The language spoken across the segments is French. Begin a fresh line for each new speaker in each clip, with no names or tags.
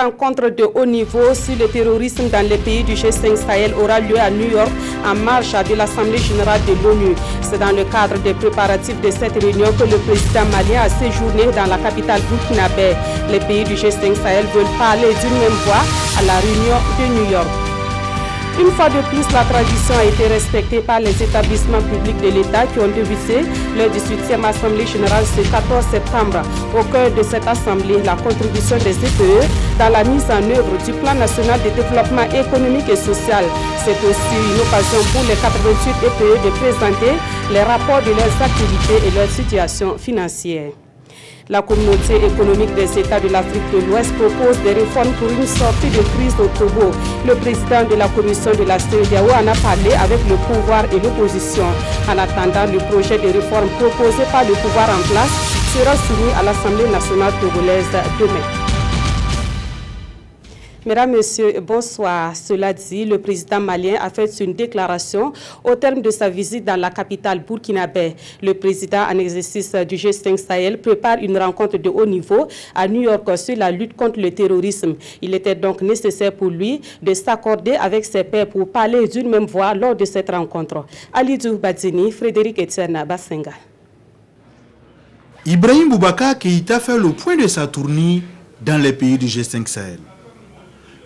rencontre de haut niveau sur le terrorisme dans les pays du G5 Sahel aura lieu à New York en marge de l'Assemblée générale de l'ONU. C'est dans le cadre des préparatifs de cette réunion que le président malien a séjourné dans la capitale burkinabé. Les pays du G5 Sahel veulent parler d'une même voix à la réunion de New York. Une fois de plus, la tradition a été respectée par les établissements publics de l'État qui ont débuté leur 18e Assemblée générale ce 14 septembre. Au cœur de cette Assemblée, la contribution des EPE dans la mise en œuvre du Plan national de développement économique et social. C'est aussi une occasion pour les 88 EPE de présenter les rapports de leurs activités et leur situation financière. La communauté économique des États de l'Afrique de l'Ouest propose des réformes pour une sortie de crise au Togo. Le président de la commission de la CEDEAO en a parlé avec le pouvoir et l'opposition. En attendant, le projet de réforme proposé par le pouvoir en place sera soumis à l'Assemblée nationale togolaise demain. Mesdames, Messieurs, bonsoir. Cela dit, le président malien a fait une déclaration au terme de sa visite dans la capitale burkinabé. Le président en exercice du G5 Sahel prépare une rencontre de haut niveau à New York sur la lutte contre le terrorisme. Il était donc nécessaire pour lui de s'accorder avec ses pairs pour parler d'une même voix lors de cette rencontre. Alidou Badzini, Frédéric Etienne Bassenga.
Ibrahim Boubacar Keïta fait le point de sa tournée dans les pays du G5 Sahel.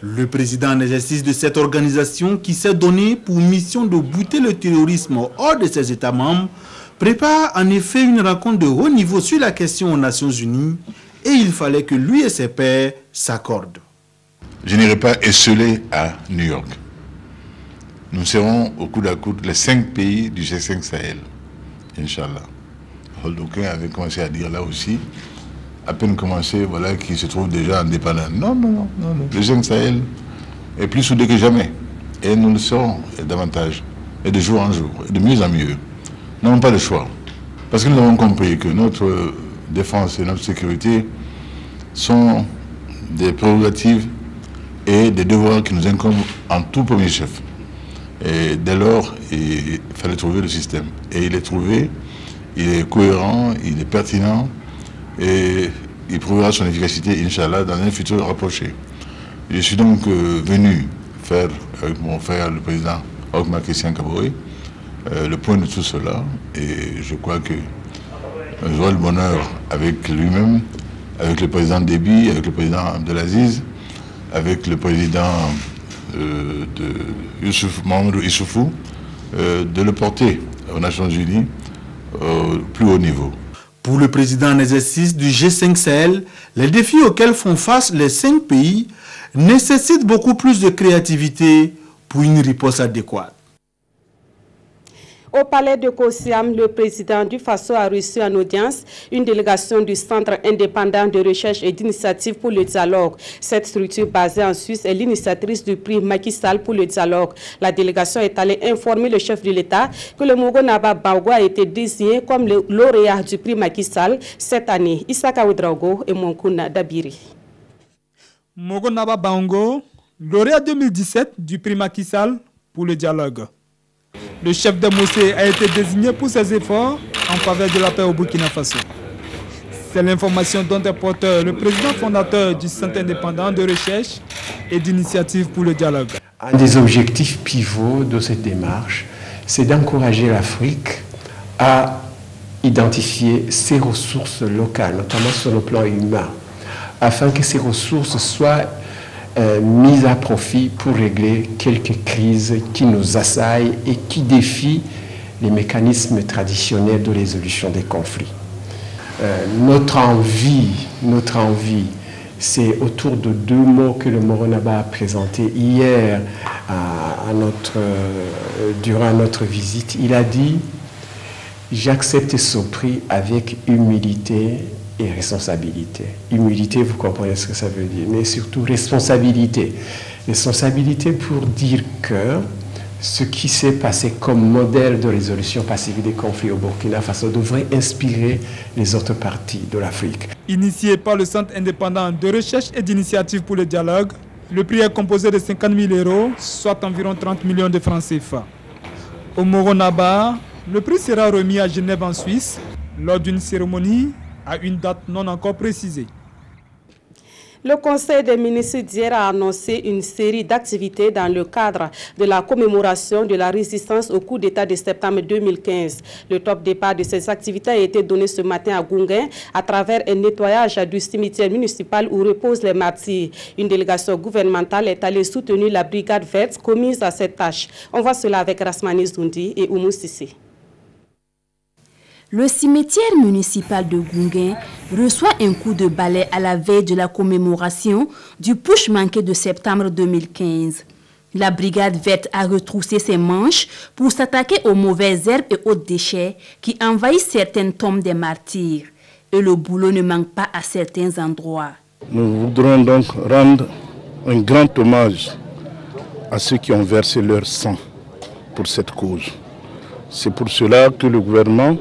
Le président en exercice de cette organisation qui s'est donné pour mission de bouter le terrorisme hors de ses États membres prépare en effet une rencontre de haut niveau sur la question aux Nations Unies et il fallait que lui et ses pairs s'accordent.
Je n'irai pas esseler à New York. Nous serons au coude à coude les 5 pays du G5 Sahel, Inch'Allah. Holdokin avait commencé à dire là aussi, à peine commencé, voilà, qui se trouve déjà indépendant. Non. Le G5 Sahel est plus soudé que jamais. Et nous le serons davantage, et de jour en jour, et de mieux en mieux. Nous n'avons pas le choix. Parce que nous avons compris que notre défense et notre sécurité sont des prérogatives et des devoirs qui nous incombent en tout premier chef. Et dès lors, il fallait trouver le système. Et il est trouvé, il est cohérent, il est pertinent, et il prouvera son efficacité, Inch'Allah, dans un futur rapproché. Je suis donc venu faire, avec mon frère, le président Okma Christian Kaboé, le point de tout cela, et je crois que j'aurai le bonheur avec lui-même, avec le président Déby, avec le président Abdelaziz, avec le président Mamadou Issoufou, de le porter aux Nations Unies au plus haut niveau.
Pour le président en exercice du G5 Sahel, les défis auxquels font face les 5 pays nécessitent beaucoup plus de créativité pour une riposte adéquate.
Au palais de Kosiam, le président du Faso a reçu en audience une délégation du Centre indépendant de recherche et d'initiative pour le dialogue. Cette structure basée en Suisse est l'initiatrice du prix Macky Sall pour le dialogue. La délégation est allée informer le chef de l'État que le Mogo Naba Bango a été désigné comme le lauréat du prix Macky Sall cette année. Isaka Ouedraogo et Monkuna Dabiri.
Mogo Naba Bango, lauréat 2017 du prix Macky Sall pour le dialogue. Le chef de Mosé a été désigné pour ses efforts en faveur de la paix au Burkina Faso. C'est l'information dont est porteur le président fondateur du Centre indépendant de recherche et d'initiative pour le dialogue.
Un des objectifs pivots de cette démarche, c'est d'encourager l'Afrique à identifier ses ressources locales, notamment sur le plan humain, afin que ces ressources soient mise à profit pour régler quelques crises qui nous assaillent et qui défient les mécanismes traditionnels de résolution des conflits. Notre envie, c'est autour de 2 mots que le Mogo Naba a présentés hier durant notre visite. Il a dit « J'accepte ce prix avec humilité et responsabilité. » Humilité, vous comprenez ce que ça veut dire, mais surtout responsabilité. Responsabilité pour dire que ce qui s'est passé comme modèle de résolution pacifique des conflits au Burkina Faso devrait inspirer les autres parties de l'Afrique.
Initié par le Centre indépendant de recherche et d'initiative pour le dialogue, le prix est composé de 50 000 €, soit environ 30 millions de francs CFA. Au Mogo Naba, le prix sera remis à Genève en Suisse lors d'une cérémonie à une date non encore précisée.
Le Conseil des ministres d'hier a annoncé une série d'activités dans le cadre de la commémoration de la résistance au coup d'État de septembre 2015. Le top départ de ces activités a été donné ce matin à Gounguin à travers un nettoyage du cimetière municipal où reposent les martyrs. Une délégation gouvernementale est allée soutenir la brigade verte commise à cette tâche. On voit cela avec Rasmani Zoundi et Oumou Sissi.
Le cimetière municipal de Gounguin reçoit un coup de balai à la veille de la commémoration du putsch manqué de septembre 2015. La brigade verte a retroussé ses manches pour s'attaquer aux mauvaises herbes et aux déchets qui envahissent certaines tombes des martyrs. Et le boulot ne manque pas à certains endroits.
Nous voudrons donc rendre un grand hommage à ceux qui ont versé leur sang pour cette cause. C'est pour cela que le gouvernement,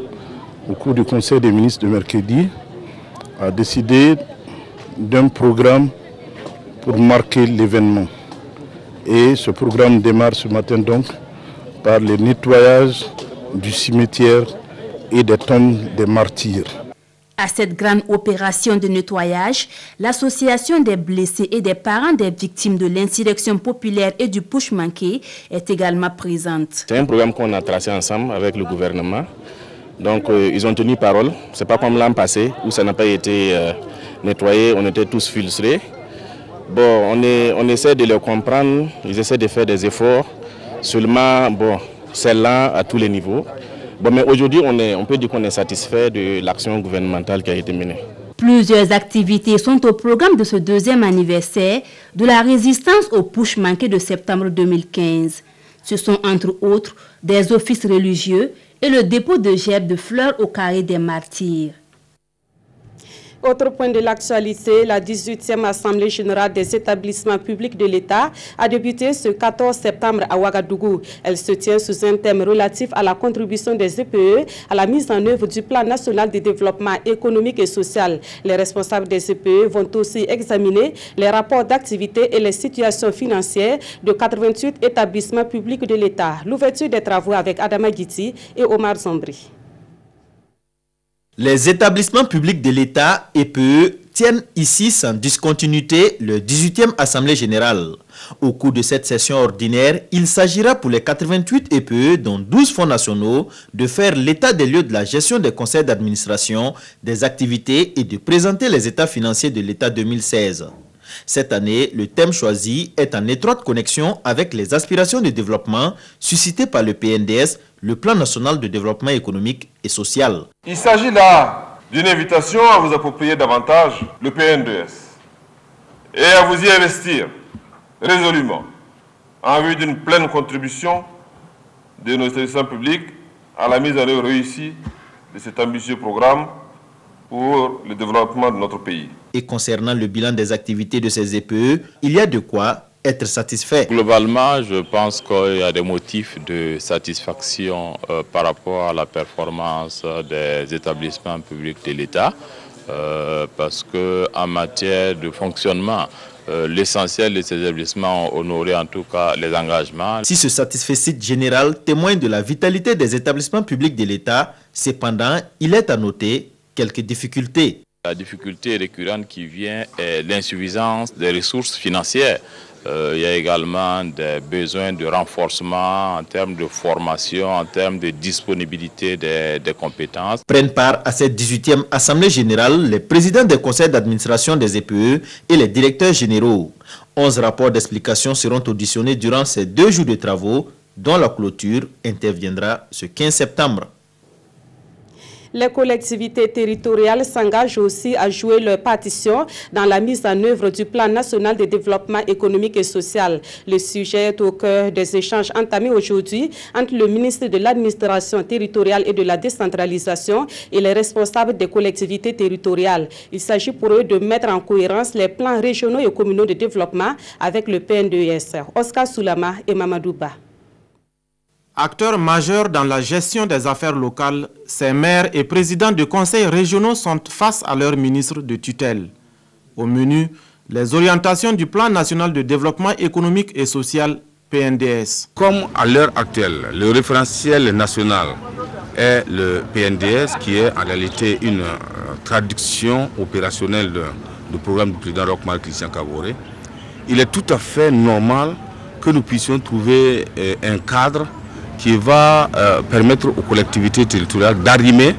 au cours du Conseil des ministres de mercredi, a décidé d'un programme pour marquer l'événement. Et ce programme démarre ce matin donc par le nettoyage du cimetière et des tombes des martyrs.
À cette grande opération de nettoyage, l'association des blessés et des parents des victimes de l'insurrection populaire et du putsch manqué est également présente.
C'est un programme qu'on a tracé ensemble avec le gouvernement. Donc ils ont tenu parole. Ce n'est pas comme l'an passé où ça n'a pas été nettoyé, on était tous frustrés. Bon, on essaie de les comprendre, ils essaient de faire des efforts. Seulement, bon, c'est lent à tous les niveaux. Bon, mais aujourd'hui, on peut dire qu'on est satisfait de l'action gouvernementale qui a été menée.
Plusieurs activités sont au programme de ce deuxième anniversaire de la résistance au putsch manqué de septembre 2015. Ce sont entre autres des offices religieux et le dépôt de gerbes de fleurs au carré des martyrs.
Autre point de l'actualité, la 18e Assemblée générale des établissements publics de l'État a débuté ce 14 septembre à Ouagadougou. Elle se tient sous un thème relatif à la contribution des EPE à la mise en œuvre du plan national de développement économique et social. Les responsables des EPE vont aussi examiner les rapports d'activité et les situations financières de 88 établissements publics de l'État. L'ouverture des travaux avec Adama Guiti et Omar Zombri.
Les établissements publics de l'État, EPE, tiennent ici sans discontinuité le 18e Assemblée générale. Au cours de cette session ordinaire, il s'agira pour les 88 EPE, dont 12 fonds nationaux, de faire l'état des lieux de la gestion des conseils d'administration, des activités et de présenter les états financiers de l'État 2016. Cette année, le thème choisi est en étroite connexion avec les aspirations de développement suscitées par le PNDS, le Plan national de développement économique et social.
Il s'agit là d'une invitation à vous approprier davantage le PNDS et à vous y investir résolument en vue d'une pleine contribution de nos établissements publics à la mise en œuvre réussie de cet ambitieux programme pour le développement de notre pays.
Et concernant le bilan des activités de ces EPE, il y a de quoi être satisfait.
Globalement, je pense qu'il y a des motifs de satisfaction par rapport à la performance des établissements publics de l'État, parce qu'en matière de fonctionnement, l'essentiel de ces établissements ont honoré en tout cas les engagements.
Si ce satisfecit général témoigne de la vitalité des établissements publics de l'État, cependant, il est à noter quelques difficultés.
La difficulté récurrente qui vient est l'insuffisance des ressources financières. Il y a également des besoins de renforcement en termes de formation, en termes de disponibilité des compétences.
Prennent part à cette 18e Assemblée générale les présidents des conseils d'administration des EPE et les directeurs généraux. 11 rapports d'explication seront auditionnés durant ces 2 jours de travaux, dont la clôture interviendra ce 15 septembre.
Les collectivités territoriales s'engagent aussi à jouer leur partition dans la mise en œuvre du plan national de développement économique et social. Le sujet est au cœur des échanges entamés aujourd'hui entre le ministre de l'administration territoriale et de la décentralisation et les responsables des collectivités territoriales. Il s'agit pour eux de mettre en cohérence les plans régionaux et communaux de développement avec le PNDS. Oscar Soulama et Mamadou Ba.
Acteurs majeurs dans la gestion des affaires locales, ces maires et présidents de conseils régionaux sont face à leur ministre de tutelle. Au menu, les orientations du plan national de développement économique et social, PNDS.
Comme à l'heure actuelle, le référentiel national est le PNDS, qui est en réalité une traduction opérationnelle le programme du président Roch-Marc Christian Kaboré, il est tout à fait normal que nous puissions trouver un cadre qui va permettre aux collectivités territoriales d'arrimer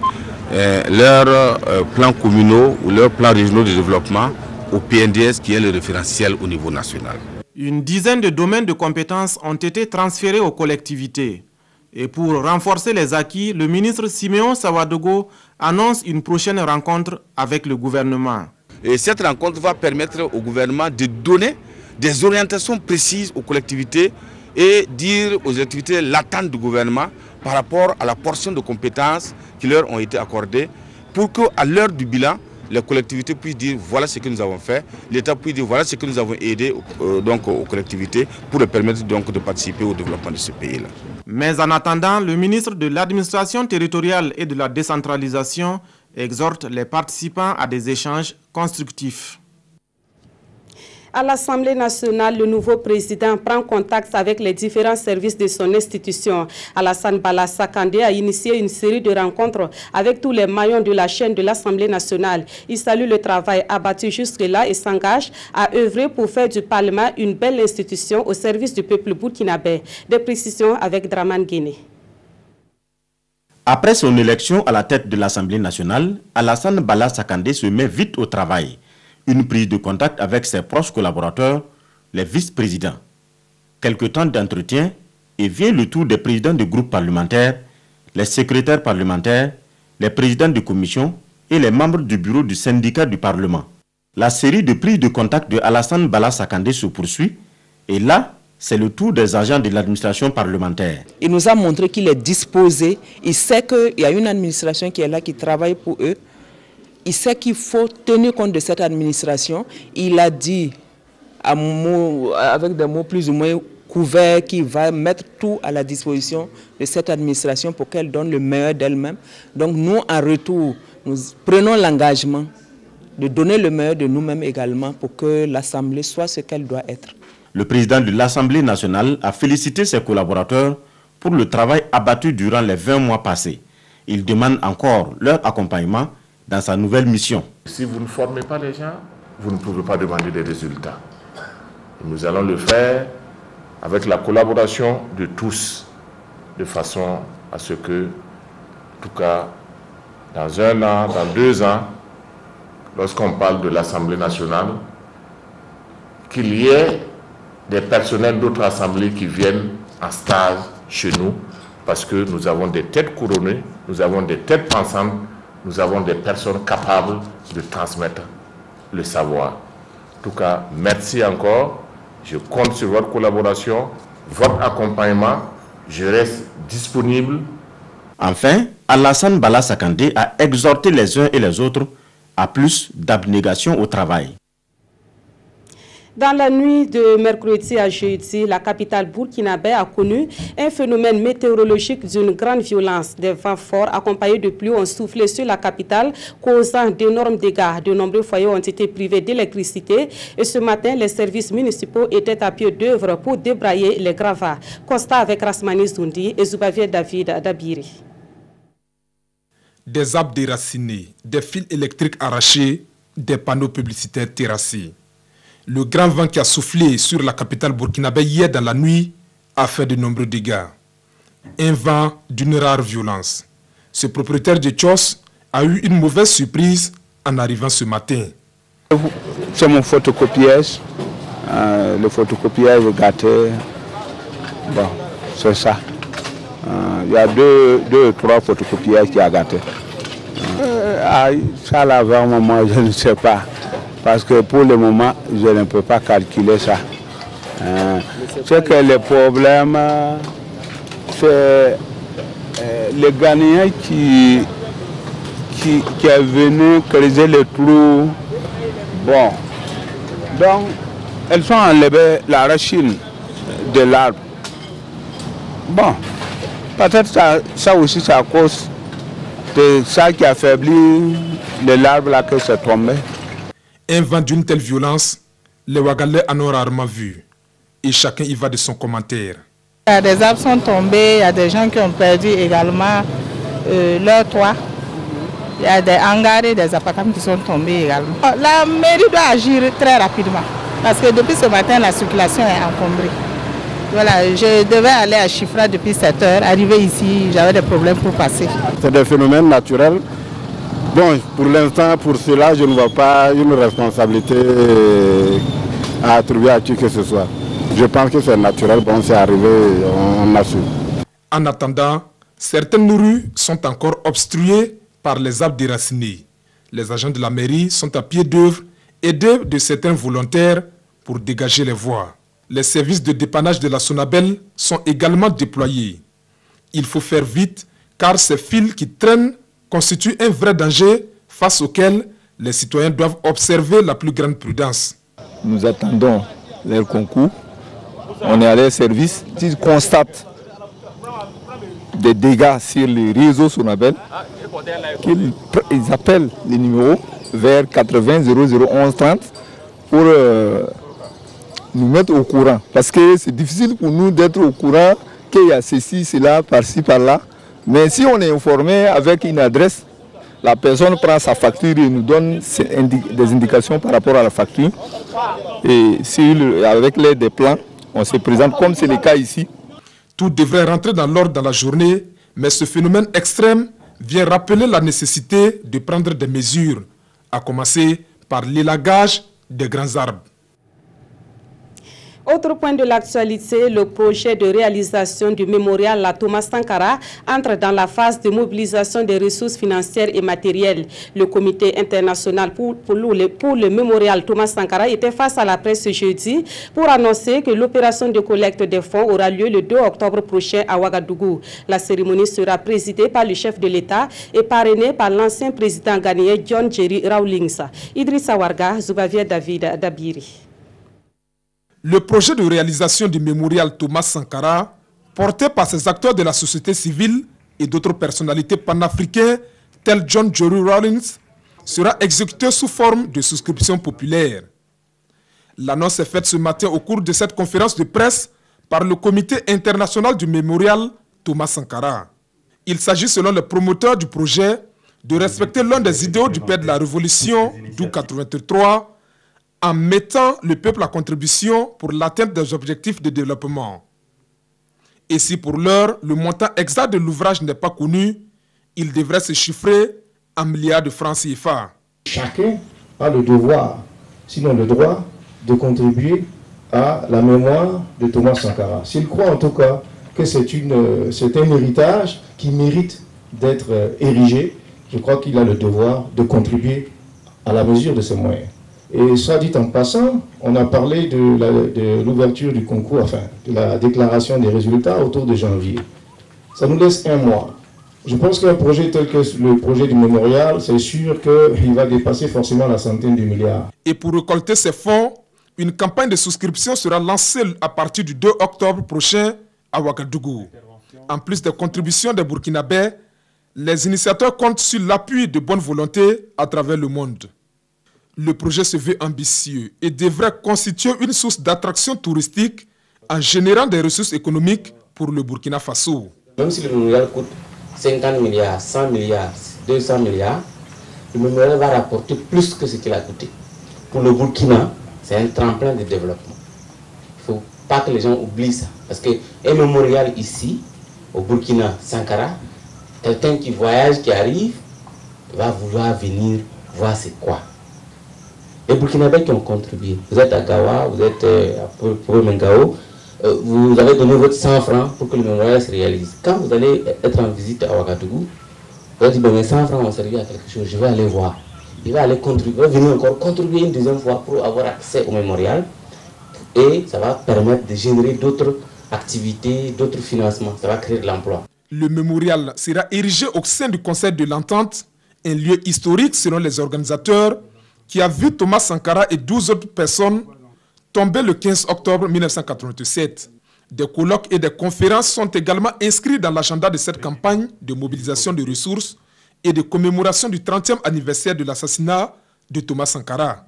leurs plans communaux ou leurs plans régionaux de développement au PNDS qui est le référentiel au niveau national.
Une dizaine de domaines de compétences ont été transférés aux collectivités. Et pour renforcer les acquis, le ministre Siméon Sawadogo annonce une prochaine rencontre avec le gouvernement.
Et cette rencontre va permettre au gouvernement de donner des orientations précises aux collectivités et dire aux activités l'attente du gouvernement par rapport à la portion de compétences qui leur ont été accordées pour qu'à l'heure du bilan, les collectivités puissent dire voilà ce que nous avons fait, l'État puisse dire voilà ce que nous avons aidé aux collectivités pour leur permettre donc de participer au développement de ce pays-là.
Mais en attendant, le ministre de l'Administration territoriale et de la décentralisation exhorte les participants à des échanges constructifs.
À l'Assemblée nationale, le nouveau président prend contact avec les différents services de son institution. Alassane Bala Sakandé a initié une série de rencontres avec tous les maillons de la chaîne de l'Assemblée nationale. Il salue le travail abattu jusque-là et s'engage à œuvrer pour faire du Parlement une belle institution au service du peuple burkinabé. Des précisions avec Draman Guéné.
Après son élection à la tête de l'Assemblée nationale, Alassane Bala Sakandé se met vite au travail. Une prise de contact avec ses proches collaborateurs, les vice-présidents. Quelques temps d'entretien et vient le tour des présidents de groupes parlementaires, les secrétaires parlementaires, les présidents de commission et les membres du bureau du syndicat du Parlement. La série de prises de contact de Alassane Bala Sakandé se poursuit et là, c'est le tour des agents de l'administration parlementaire.
Il nous a montré qu'il est disposé, il sait qu'il y a une administration qui est là, qui travaille pour eux. Il sait qu'il faut tenir compte de cette administration. Il a dit, avec des mots plus ou moins couverts, qu'il va mettre tout à la disposition de cette administration pour qu'elle donne le meilleur d'elle-même. Donc nous, en retour, nous prenons l'engagement de donner le meilleur de nous-mêmes également pour que l'Assemblée soit ce qu'elle doit être.
Le président de l'Assemblée nationale a félicité ses collaborateurs pour le travail abattu durant les 20 mois passés. Il demande encore leur accompagnement dans sa nouvelle mission.
Si vous ne formez pas les gens, vous ne pouvez pas demander des résultats. Et nous allons le faire avec la collaboration de tous, de façon à ce que, en tout cas, dans 1 an, dans 2 ans, lorsqu'on parle de l'Assemblée nationale, qu'il y ait des personnels d'autres assemblées qui viennent en stage chez nous, parce que nous avons des têtes couronnées, nous avons des têtes pensantes, nous avons des personnes capables de transmettre le savoir. En tout cas, merci encore. Je compte sur votre collaboration, votre accompagnement. Je reste disponible.
Enfin, Alassane Bala Sakandé a exhorté les uns et les autres à plus d'abnégation au travail.
Dans la nuit de mercredi à jeudi, la capitale burkinabé a connu un phénomène météorologique d'une grande violence. Des vents forts accompagnés de pluie ont soufflé sur la capitale, causant d'énormes dégâts. De nombreux foyers ont été privés d'électricité et ce matin, les services municipaux étaient à pied d'œuvre pour débrayer les gravats. Constat avec Rasmani Zoundi et Zoubavier David Dabiri.
Des arbres déracinés, des fils électriques arrachés, des panneaux publicitaires terrassés. Le grand vent qui a soufflé sur la capitale burkinabé hier dans la nuit a fait de nombreux dégâts. Un vent d'une rare violence. Ce propriétaire de Tchos a eu une mauvaise surprise en arrivant ce matin.
C'est mon photocopiage. Le photocopiage est gâté. Bon, c'est ça. Il y a deux ou trois photocopiages qui ont gâté. Ça là, vraiment, moi, je ne sais pas. Parce que pour le moment, je ne peux pas calculer ça. C'est que le problème, c'est le Ghanéen qui est venu creuser le trou. Bon, donc, elles sont enlevées la racine de l'arbre. Bon, peut-être ça aussi, c'est à cause de ça qui affaiblit l'arbre là que c'est tombé.
Un vent d'une telle violence, les Wagalais en ont rarement vu. Et chacun y va de son commentaire.
Il y a des arbres sont tombés, il y a des gens qui ont perdu également leur toit. Il Il y a des hangars et des appartements qui sont tombés également. La mairie doit agir très rapidement parce que depuis ce matin, la circulation est encombrée. Voilà, je devais aller à Chifra depuis 7 heures. Arrivé ici, j'avais des problèmes pour passer.
C'est des phénomènes naturels. Bon, pour l'instant, pour cela, je ne vois pas une responsabilité à attribuer à qui que ce soit. Je pense que c'est naturel, bon, c'est arrivé, on a su.
En attendant, certaines rues sont encore obstruées par les arbres déracinés. Les agents de la mairie sont à pied d'œuvre, aidés de certains volontaires pour dégager les voies. Les services de dépannage de la Sonabel sont également déployés. Il faut faire vite car ces fils qui traînent constituent un vrai danger face auquel les citoyens doivent observer la plus grande prudence.
Nous attendons leur concours. On est à leur service. S'ils constatent des dégâts sur les réseaux Sonabel, qu'ils appellent les numéros vers 80 00 11 30 pour nous mettre au courant. Parce que c'est difficile pour nous d'être au courant qu'il y a ceci, cela, par-ci, par-là. Mais si on est informé avec une adresse, la personne prend sa facture et nous donne des indications par rapport à la facture. Et avec l'aide des plans, on se présente comme c'est le cas ici.
Tout devrait rentrer dans l'ordre dans la journée, mais ce phénomène extrême vient rappeler la nécessité de prendre des mesures, à commencer par l'élagage des grands arbres.
Autre point de l'actualité, le projet de réalisation du mémorial à Thomas Sankara entre dans la phase de mobilisation des ressources financières et matérielles. Le comité international pour le mémorial Thomas Sankara était face à la presse ce jeudi pour annoncer que l'opération de collecte des fonds aura lieu le 2 octobre prochain à Ouagadougou. La cérémonie sera présidée par le chef de l'État et parrainée par l'ancien président ghanéen John Jerry Rawlings. Idrissa Warga, Zoubavier David Dabiri.
Le projet de réalisation du mémorial Thomas Sankara, porté par ces acteurs de la société civile et d'autres personnalités panafricaines tels John Jerry Rawlings, sera exécuté sous forme de souscription populaire. L'annonce est faite ce matin au cours de cette conférence de presse par le comité international du mémorial Thomas Sankara. Il s'agit, selon les promoteurs du projet, de respecter l'un des idéaux du père de la Révolution, d'août 83, en mettant le peuple à contribution pour l'atteinte des objectifs de développement. Et si pour l'heure, le montant exact de l'ouvrage n'est pas connu, il devrait se chiffrer en milliards de francs CFA.
Chacun a le devoir, sinon le droit, de contribuer à la mémoire de Thomas Sankara. S'il croit en tout cas que c'est un héritage qui mérite d'être érigé, je crois qu'il a le devoir de contribuer à la mesure de ses moyens. Et ça dit en passant, on a parlé de l'ouverture du concours, enfin de la déclaration des résultats autour de janvier. Ça nous laisse un mois. Je pense qu'un projet tel que le projet du mémorial, c'est sûr qu'il va dépasser forcément la centaine de milliards.
Et pour récolter ces fonds, une campagne de souscription sera lancée à partir du 2 octobre prochain à Ouagadougou. En plus des contributions des Burkinabés, les initiateurs comptent sur l'appui de bonne volonté à travers le monde. Le projet se veut ambitieux et devrait constituer une source d'attraction touristique en générant des ressources économiques pour le Burkina Faso.
Même si le mémorial coûte 50 milliards, 100 milliards, 200 milliards, le mémorial va rapporter plus que ce qu'il a coûté. Pour le Burkina, c'est un tremplin de développement. Il ne faut pas que les gens oublient ça. Parce qu'un mémorial ici, au Burkina, Sankara, quelqu'un qui voyage, qui arrive, va vouloir venir voir c'est quoi. Les Burkinabés qui ont contribué, vous êtes à Gawa, vous êtes à Mengao, vous avez donné votre 100 francs pour que le mémorial se réalise. Quand vous allez être en visite à Ouagadougou, vous allez dire, mes 100 francs ont servi à quelque chose, je vais aller voir. Il va aller contribuer, il va venir encore contribuer une deuxième fois pour avoir accès au mémorial. Et ça va permettre de générer d'autres activités, d'autres financements, ça va créer de l'emploi.
Le mémorial sera érigé au sein du Conseil de l'Entente, un lieu historique selon les organisateurs, qui a vu Thomas Sankara et 12 autres personnes tomber le 15 octobre 1987. Des colloques et des conférences sont également inscrits dans l'agenda de cette campagne de mobilisation de ressources et de commémoration du 30e anniversaire de l'assassinat de Thomas Sankara.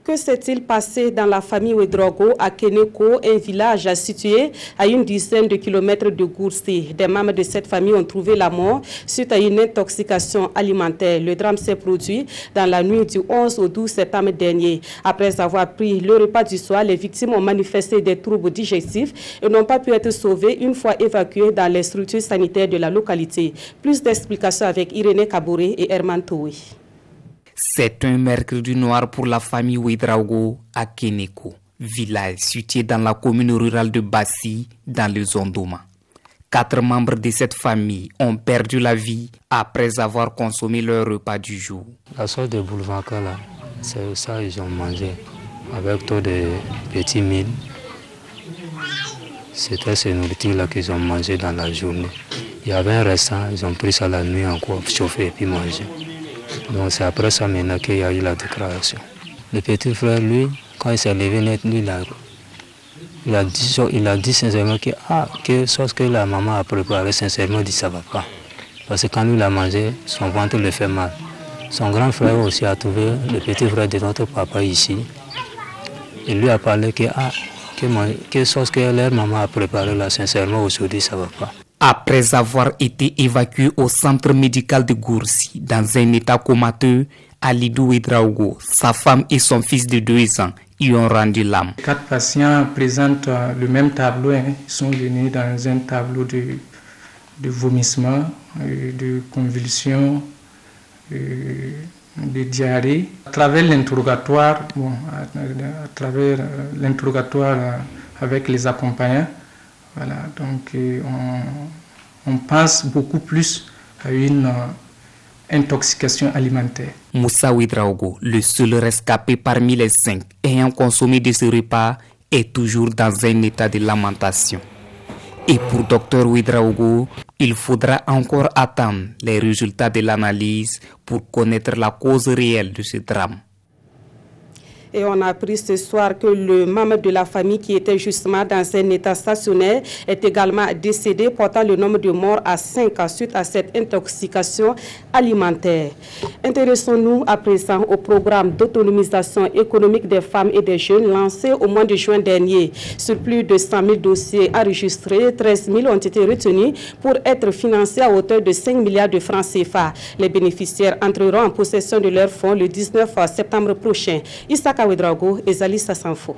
Que s'est-il passé dans la famille Ouedraogo à Keneko, un village situé à une dizaine de kilomètres de Goursi? Des membres de cette famille ont trouvé la mort suite à une intoxication alimentaire. Le drame s'est produit dans la nuit du 11 au 12 septembre dernier. Après avoir pris le repas du soir, les victimes ont manifesté des troubles digestifs et n'ont pas pu être sauvées une fois évacuées dans les structures sanitaires de la localité. Plus d'explications avec Irénée Kabouré et Herman Toui.
C'est un mercredi noir pour la famille Ouedraogo à Keneko, village situé dans la commune rurale de Bassi, dans le Zondoma. 4 membres de cette famille ont perdu la vie après avoir consommé leur repas du jour.
La sorte de boulevaka là, c'est ça qu'ils ont mangé avec tout de petits mille. C'était ces nourritures-là qu'ils ont mangé dans la journée. Il y avait un restant, ils ont pris ça la nuit encore, chauffé et puis mangé. Donc c'est après ça maintenant qu'il y a eu la déclaration. Le petit frère, lui, quand il s'est levé net, lui, il a dit sincèrement que chose que la maman a préparé, sincèrement, il dit ça va pas. Parce que quand lui l'a mangé, son ventre le fait mal. Son grand frère aussi a trouvé le petit frère de notre papa ici. Il lui a parlé que chose que leur maman a préparé là, sincèrement, aujourd'hui, ça va pas.
Après avoir été évacué au centre médical de Goursi dans un état comateux, Alidou Ouedraogo, sa femme et son fils de 2 ans y ont rendu l'âme.
4 patients présentent le même tableau. Ils sont venus dans un tableau de vomissement, de convulsions, de diarrhée. À travers l'interrogatoire, avec les accompagnants, voilà, donc on pense beaucoup plus à une intoxication alimentaire.
Moussa Ouedraogo, le seul rescapé parmi les 5 ayant consommé de ce repas, est toujours dans un état de lamentation. Et pour Dr Ouedraogo, il faudra encore attendre les résultats de l'analyse pour connaître la cause réelle de ce drame.
Et on a appris ce soir que le membre de la famille qui était justement dans un état stationnaire est également décédé, portant le nombre de morts à 5 suite à cette intoxication alimentaire. Intéressons-nous à présent au programme d'autonomisation économique des femmes et des jeunes lancé au mois de juin dernier. Sur plus de 100 000 dossiers enregistrés, 13 000 ont été retenus pour être financés à hauteur de 5 milliards de francs CFA. Les bénéficiaires entreront en possession de leurs fonds le 19 septembre prochain. Ouedraogo et Zalissa Sanfo.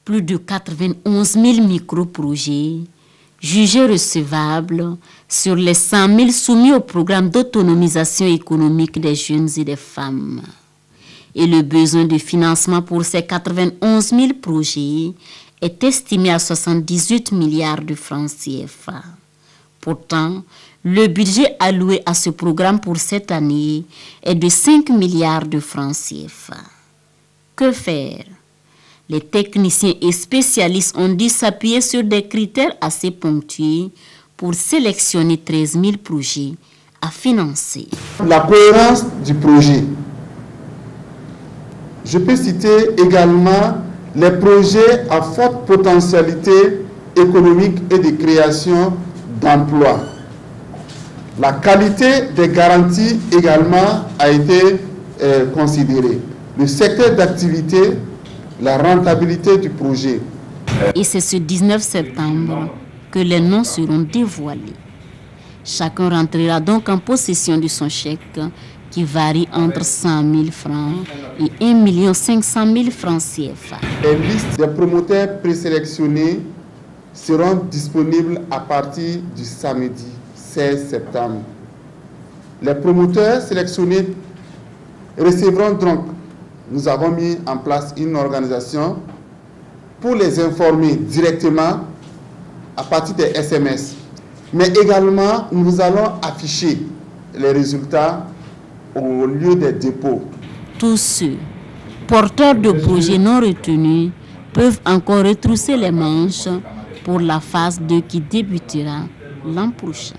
Plus de 91 000 micro-projets jugés recevables sur les 100 000 soumis au programme d'autonomisation économique des jeunes et des femmes. Et le besoin de financement pour ces 91 000 projets est estimé à 78 milliards de francs CFA. Pourtant, le budget alloué à ce programme pour cette année est de 5 milliards de francs CFA. Que faire? Les techniciens et spécialistes ont dû s'appuyer sur des critères assez ponctués pour sélectionner 13 000 projets à financer.
La cohérence du projet. Je peux citer également les projets à forte potentialité économique et de création d'emplois. La qualité des garanties également a été considérée. Le secteur d'activité, la rentabilité du projet.
Et c'est ce 19 septembre que les noms seront dévoilés. Chacun rentrera donc en possession de son chèque qui varie entre 100 000 francs et 1 500 000 francs CFA.
Les listes des promoteurs présélectionnés seront disponibles à partir du samedi 16 septembre. Les promoteurs sélectionnés recevront donc, nous avons mis en place une organisation pour les informer directement à partir des SMS. Mais également, nous allons afficher les résultats au lieu des dépôts.
Tous ceux porteurs de projets non retenus peuvent encore retrousser les manches pour la phase 2 qui débutera l'an prochain.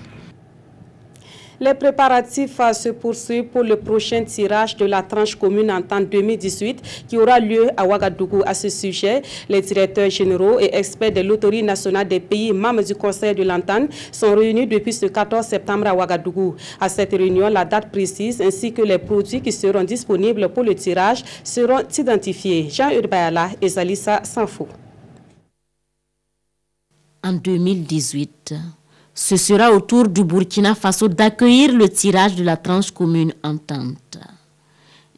Les préparatifs se poursuivent pour le prochain tirage de la tranche commune entente 2018 qui aura lieu à Ouagadougou. À ce sujet, les directeurs généraux et experts de l'autorité nationale des pays membres du Conseil de l'entente sont réunis depuis ce 14 septembre à Ouagadougou. À cette réunion, la date précise ainsi que les produits qui seront disponibles pour le tirage seront identifiés. Jean-Hugues Bayala et Zalissa Sanfo.
En 2018, ce sera au tour du Burkina Faso d'accueillir le tirage de la tranche commune entente.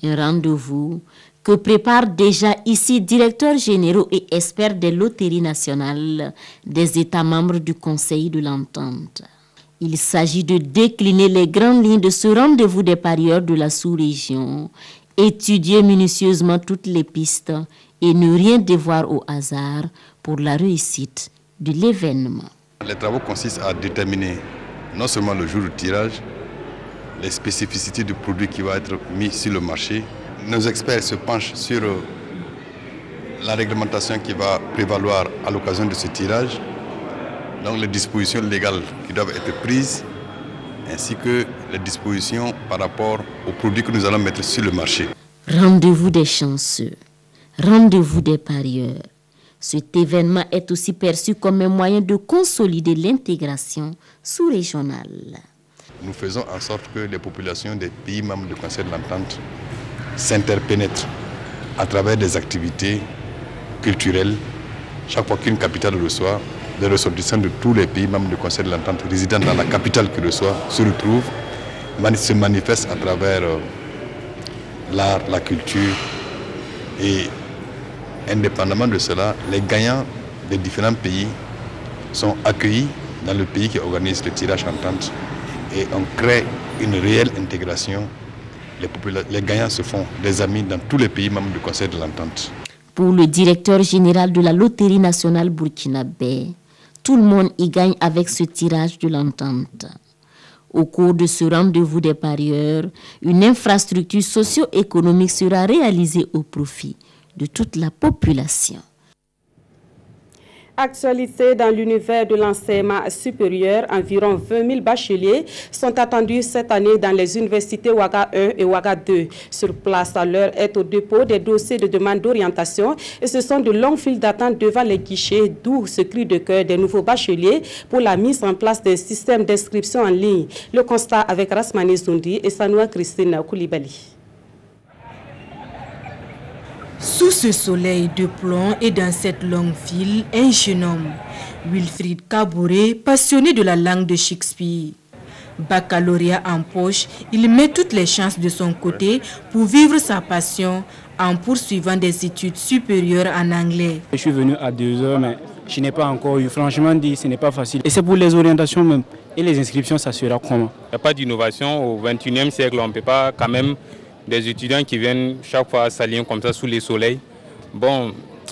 Un rendez-vous que préparent déjà ici directeurs généraux et experts des loteries nationales des États membres du Conseil de l'entente. Il s'agit de décliner les grandes lignes de ce rendez-vous des parieurs de la sous-région, étudier minutieusement toutes les pistes et ne rien dévoir au hasard pour la réussite de l'événement.
Les travaux consistent à déterminer non seulement le jour du tirage, les spécificités du produit qui va être mis sur le marché. Nos experts se penchent sur la réglementation qui va prévaloir à l'occasion de ce tirage, donc les dispositions légales qui doivent être prises, ainsi que les dispositions par rapport aux produits que nous allons mettre sur le marché.
Rendez-vous des chanceux, rendez-vous des parieurs. Cet événement est aussi perçu comme un moyen de consolider l'intégration sous-régionale.
Nous faisons en sorte que les populations des pays membres du Conseil de l'entente s'interpénètrent à travers des activités culturelles. Chaque fois qu'une capitale reçoit, les ressortissants de tous les pays membres du Conseil de l'entente résidant dans la capitale qui reçoit se retrouvent, se manifestent à travers l'art, la culture et indépendamment de cela, les gagnants des différents pays sont accueillis dans le pays qui organise le tirage entente et on crée une réelle intégration. Les gagnants se font des amis dans tous les pays membres du Conseil de l'entente.
Pour le directeur général de la Loterie nationale burkinabé, tout le monde y gagne avec ce tirage de l'entente. Au cours de ce rendez-vous des parieurs, une infrastructure socio-économique sera réalisée au profit de toute la population.
Actualité dans l'univers de l'enseignement supérieur, environ 20 000 bacheliers sont attendus cette année dans les universités Ouaga 1 et Ouaga 2. Sur place, à l'heure est au dépôt des dossiers de demande d'orientation et ce sont de longues files d'attente devant les guichets, d'où ce cri de cœur des nouveaux bacheliers pour la mise en place d'un système d'inscription en ligne. Le constat avec Rasmani Zoundi et Sanoua Christine Koulibaly.
Sous ce soleil de plomb et dans cette longue file, un jeune homme, Wilfried Kabouré, passionné de la langue de Shakespeare. Baccalauréat en poche, il met toutes les chances de son côté pour vivre sa passion en poursuivant des études supérieures en anglais.
Je suis venu à 2 heures, mais je n'ai pas encore eu. Franchement dit, ce n'est pas facile. Et c'est pour les orientations même. Et les inscriptions, ça sera comment?
Il n'y a pas d'innovation. Au XXIe siècle, on ne peut pas quand même... Des étudiants qui viennent chaque fois s'aligner comme ça sous les soleils. Bon,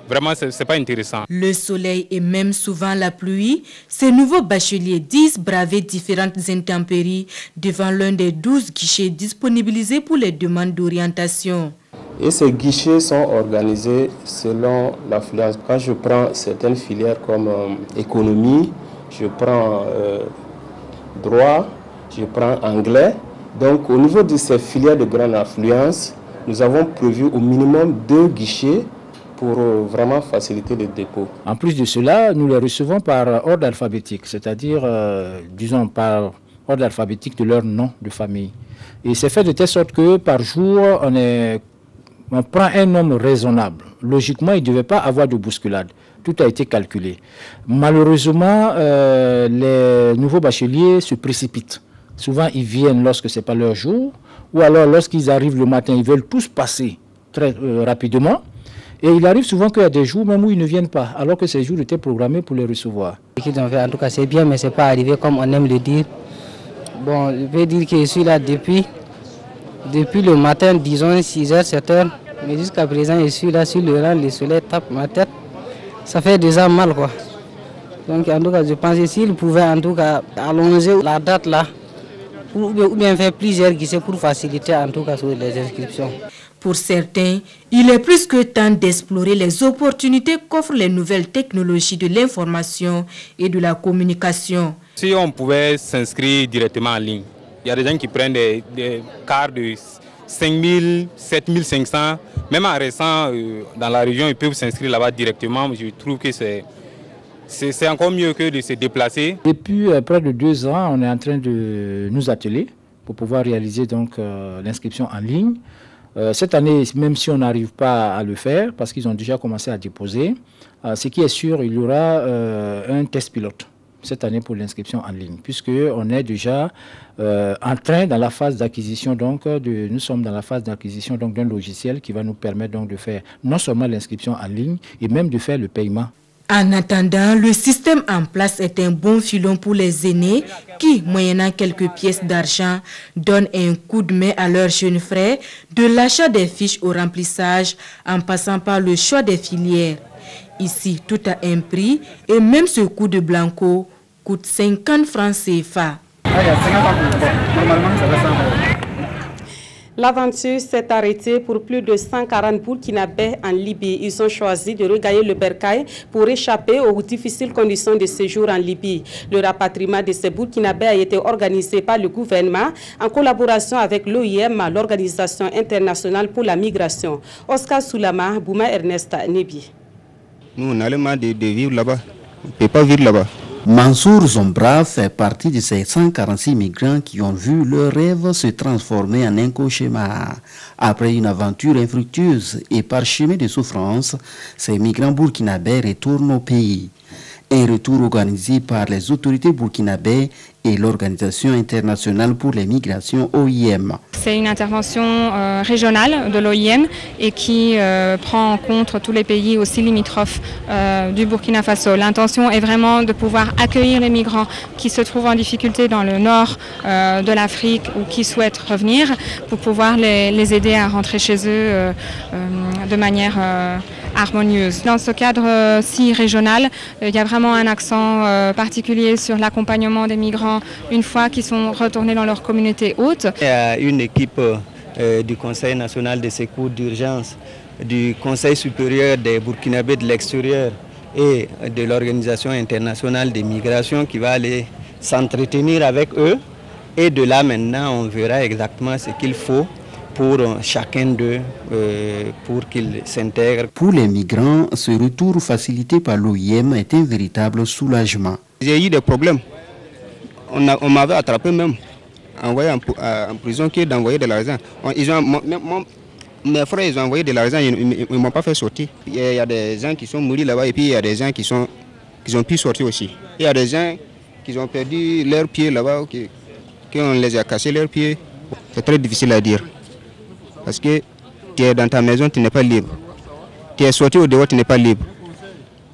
vraiment, ce n'est pas intéressant.
Le soleil et même souvent la pluie, ces nouveaux bacheliers disent braver différentes intempéries devant l'un des 12 guichets disponibilisés pour les demandes d'orientation.
Et ces guichets sont organisés selon l'affluence. Quand je prends certaines filières comme économie, je prends droit, je prends anglais. Donc, au niveau de ces filières de grande affluence, nous avons prévu au minimum 2 guichets pour vraiment faciliter le dépôt.
En plus de cela, nous les recevons par ordre alphabétique, c'est-à-dire, disons, par ordre alphabétique de leur nom de famille. Et c'est fait de telle sorte que par jour, on prend un nombre raisonnable. Logiquement, il ne devait pas avoir de bousculade. Tout a été calculé. Malheureusement, les nouveaux bacheliers se précipitent. Souvent, ils viennent lorsque ce n'est pas leur jour, ou alors lorsqu'ils arrivent le matin, ils veulent tous passer très rapidement. Et il arrive souvent qu'il y a des jours même où ils ne viennent pas, alors que ces jours étaient programmés pour les recevoir.
Ce qu'ils ont fait, en tout cas, c'est bien, mais ce n'est pas arrivé comme on aime le dire. Bon, je vais dire que je suis là depuis le matin, disons 6h, 7h, mais jusqu'à présent, je suis là sur le rang, le soleil tape ma tête. Ça fait déjà mal, quoi. Donc, en tout cas, je pense que s'ils pouvaient, en tout cas, allonger la date là, ou bien faire plusieurs guichets pour faciliter en tout cas sur les inscriptions.
Pour certains, il est plus que temps d'explorer les opportunités qu'offrent les nouvelles technologies de l'information et de la communication.
Si on pouvait s'inscrire directement en ligne, Il y a des gens qui prennent des cars de 5 000, 7 500. Même en restant dans la région, ils peuvent s'inscrire là-bas directement. Je trouve que c'est encore mieux que de se déplacer.
Depuis près de 2 ans, on est en train de nous atteler pour pouvoir réaliser donc l'inscription en ligne. Cette année, même si on n'arrive pas à le faire, parce qu'ils ont déjà commencé à déposer, ce qui est sûr, il y aura un test pilote cette année pour l'inscription en ligne, puisqu'on est déjà en train, dans la phase d'acquisition, nous sommes dans la phase d'acquisition d'un logiciel qui va nous permettre donc de faire non seulement l'inscription en ligne, et même de faire le paiement.
En attendant, le système en place est un bon filon pour les aînés qui, moyennant quelques pièces d'argent, donnent un coup de main à leurs jeunes frères, de l'achat des fiches au remplissage, en passant par le choix des filières. Ici, tout a un prix et même ce coup de blanco coûte 50 francs CFA.
L'aventure s'est arrêtée pour plus de 140 Burkinabés en Libye. Ils ont choisi de regagner le Bercail pour échapper aux difficiles conditions de séjour en Libye. Le rapatriement de ces Burkinabés a été organisé par le gouvernement en collaboration avec l'OIM, l'Organisation internationale pour la migration. Oscar Soulama, Bouma Ernest Nebi.
Nous, on a le mal de vivre là-bas. On ne peut pas vivre là-bas.
Mansour Zombra fait partie de ces 146 migrants qui ont vu leur rêve se transformer en un cauchemar. Après une aventure infructueuse et parsemée de souffrances, ces migrants burkinabés retournent au pays. Un retour organisé par les autorités burkinabées et l'Organisation internationale pour les migrations OIM.
C'est une intervention régionale de l'OIM et qui prend en compte tous les pays aussi limitrophes du Burkina Faso. L'intention est vraiment de pouvoir accueillir les migrants qui se trouvent en difficulté dans le nord de l'Afrique ou qui souhaitent revenir pour pouvoir les aider à rentrer chez eux de manière harmonieuse. Dans ce cadre-ci régional, il y a vraiment un accent particulier sur l'accompagnement des migrants une fois qu'ils sont retournés dans leur communauté hôte.
Il y a une équipe du Conseil national de secours d'urgence, du Conseil supérieur des Burkinabés de l'extérieur et de l'Organisation internationale des migrations qui va aller s'entretenir avec eux. Et de là maintenant, on verra exactement ce qu'il faut pour chacun d'eux, pour qu'ils s'intègrent.
Pour les migrants, ce retour facilité par l'OIM est un véritable soulagement.
J'ai eu des problèmes. On m'avait attrapé même, envoyé en prison, qui est d'envoyer de l'argent. Mes frères, ils ont envoyé de l'argent, ils ne m'ont pas fait sortir. Il y a des gens qui sont morts là-bas et puis il y a des gens qui ont pu sortir aussi. Il y a des gens qui ont perdu leurs pieds là-bas, qu'on les a cassés leurs pieds. C'est très difficile à dire. Parce que tu es dans ta maison, tu n'es pas libre. Tu es sorti au dehors, tu n'es pas libre.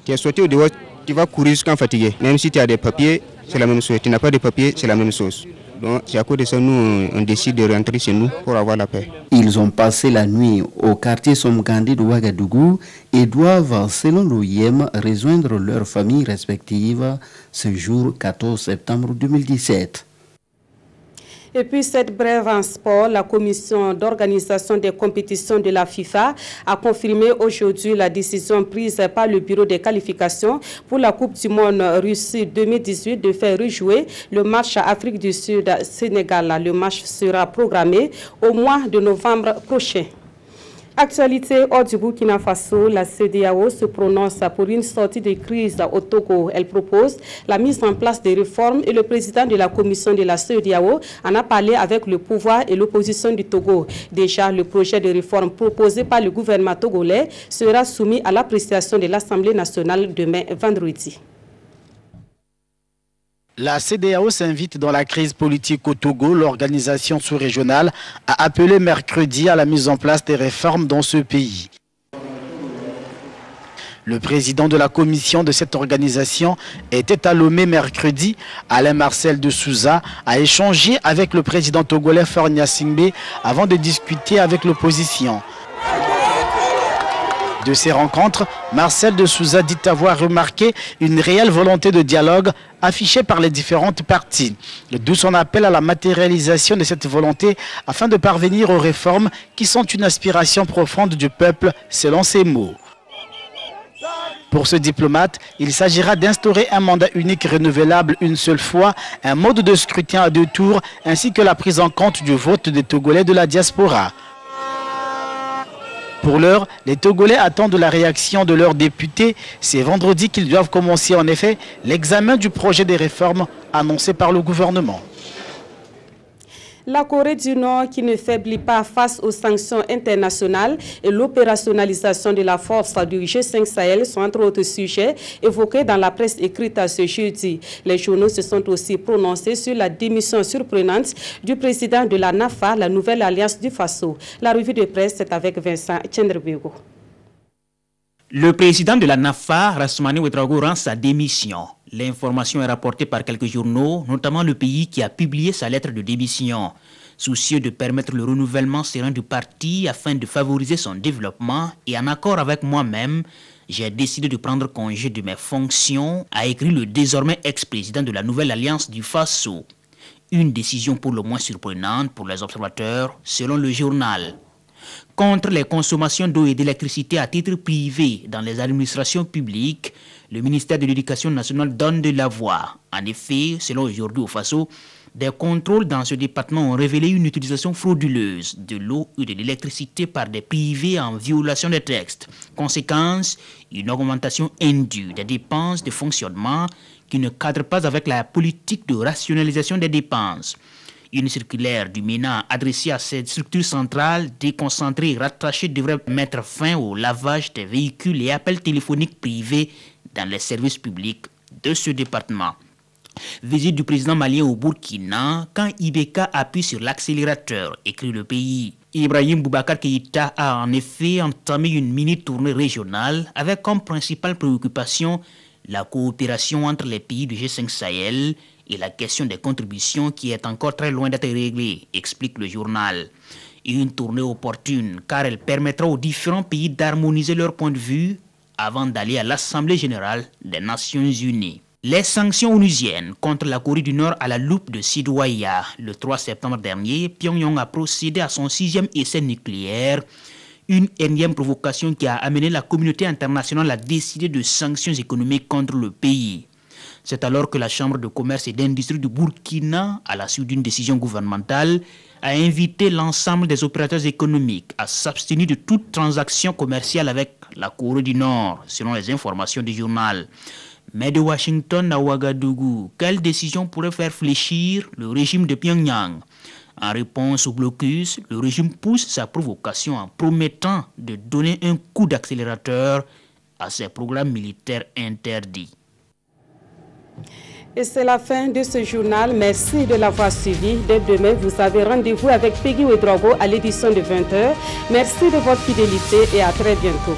Tu es sorti au dehors, tu vas courir jusqu'à fatigué. Même si tu as des papiers, c'est la même chose. Tu n'as pas de papiers, c'est la même chose. Donc c'est à cause de ça nous on décide de rentrer chez nous pour avoir la paix.
Ils ont passé la nuit au quartier Somgandé de Ouagadougou et doivent, selon l'OIM, rejoindre leurs familles respectives ce jour 14 septembre 2017.
Et puis cette brève en sport, la commission d'organisation des compétitions de la FIFA a confirmé aujourd'hui la décision prise par le bureau des qualifications pour la Coupe du Monde Russie 2018 de faire rejouer le match Afrique du Sud-Sénégal. Le match sera programmé au mois de novembre prochain. Actualité hors du Burkina Faso, la CEDEAO se prononce pour une sortie de crise au Togo. Elle propose la mise en place des réformes et le président de la commission de la CEDEAO en a parlé avec le pouvoir et l'opposition du Togo. Déjà, le projet de réforme proposé par le gouvernement togolais sera soumis à l'appréciation de l'Assemblée nationale demain vendredi.
La CEDEAO s'invite dans la crise politique au Togo. L'organisation sous-régionale a appelé mercredi à la mise en place des réformes dans ce pays. Le président de la commission de cette organisation était à Lomé mercredi. Alain Marcel de Souza a échangé avec le président togolais Faure Gnassingbé avant de discuter avec l'opposition. De ces rencontres, Marcel de Souza dit avoir remarqué une réelle volonté de dialogue affichée par les différentes parties. D'où son appel à la matérialisation de cette volonté afin de parvenir aux réformes qui sont une aspiration profonde du peuple, selon ses mots. Pour ce diplomate, il s'agira d'instaurer un mandat unique renouvelable une seule fois, un mode de scrutin à 2 tours, ainsi que la prise en compte du vote des Togolais de la diaspora. Pour l'heure, les Togolais attendent la réaction de leurs députés. C'est vendredi qu'ils doivent commencer en effet l'examen du projet des réformes annoncé par le gouvernement.
La Corée du Nord qui ne faiblit pas face aux sanctions internationales et l'opérationnalisation de la force du G5 Sahel sont entre autres sujets évoqués dans la presse écrite à ce jeudi. Les journaux se sont aussi prononcés sur la démission surprenante du président de la NAFA, la nouvelle alliance du Faso. La revue de presse est avec Vincent Tchendrebego.
Le président de la NAFA, Rassoumani Ouedraogo, rend sa démission. L'information est rapportée par quelques journaux, notamment Le Pays qui a publié sa lettre de démission. Soucieux de permettre le renouvellement serein du parti afin de favoriser son développement et en accord avec moi-même, j'ai décidé de prendre congé de mes fonctions, a écrit le désormais ex-président de la nouvelle alliance du Faso. Une décision pour le moins surprenante pour les observateurs, selon le journal. Contre les consommations d'eau et d'électricité à titre privé dans les administrations publiques, le ministère de l'Éducation nationale donne de la voix. En effet, selon Aujourd'hui au Faso, des contrôles dans ce département ont révélé une utilisation frauduleuse de l'eau et de l'électricité par des privés en violation des textes. Conséquence, une augmentation indue des dépenses de fonctionnement qui ne cadre pas avec la politique de rationalisation des dépenses. Une circulaire du MENA adressée à cette structure centrale déconcentrée et rattachée devrait mettre fin au lavage des véhicules et appels téléphoniques privés dans les services publics de ce département. Visite du président malien au Burkina quand Ibeka appuie sur l'accélérateur, écrit Le Pays. Ibrahim Boubacar Keïta a en effet entamé une mini-tournée régionale avec comme principale préoccupation la coopération entre les pays du G5 Sahel et la question des contributions qui est encore très loin d'être réglée, explique le journal. Une tournée opportune car elle permettra aux différents pays d'harmoniser leur point de vue avant d'aller à l'Assemblée générale des Nations unies. Les sanctions onusiennes contre la Corée du Nord à la loupe de Sidwaya. Le 3 septembre dernier, Pyongyang a procédé à son 6e essai nucléaire. Une énième provocation qui a amené la communauté internationale à décider de sanctions économiques contre le pays. C'est alors que la Chambre de commerce et d'industrie du Burkina, à la suite d'une décision gouvernementale, a invité l'ensemble des opérateurs économiques à s'abstenir de toute transaction commerciale avec la Corée du Nord, selon les informations du journal. Mais de Washington à Ouagadougou, quelle décision pourrait faire fléchir le régime de Pyongyang? En réponse au blocus, le régime pousse sa provocation en promettant de donner un coup d'accélérateur à ses programmes militaires interdits.
Et c'est la fin de ce journal. Merci de l'avoir suivi. Dès demain, vous avez rendez-vous avec Peggy Ouedraogo à l'édition de 20h. Merci de votre fidélité et à très bientôt.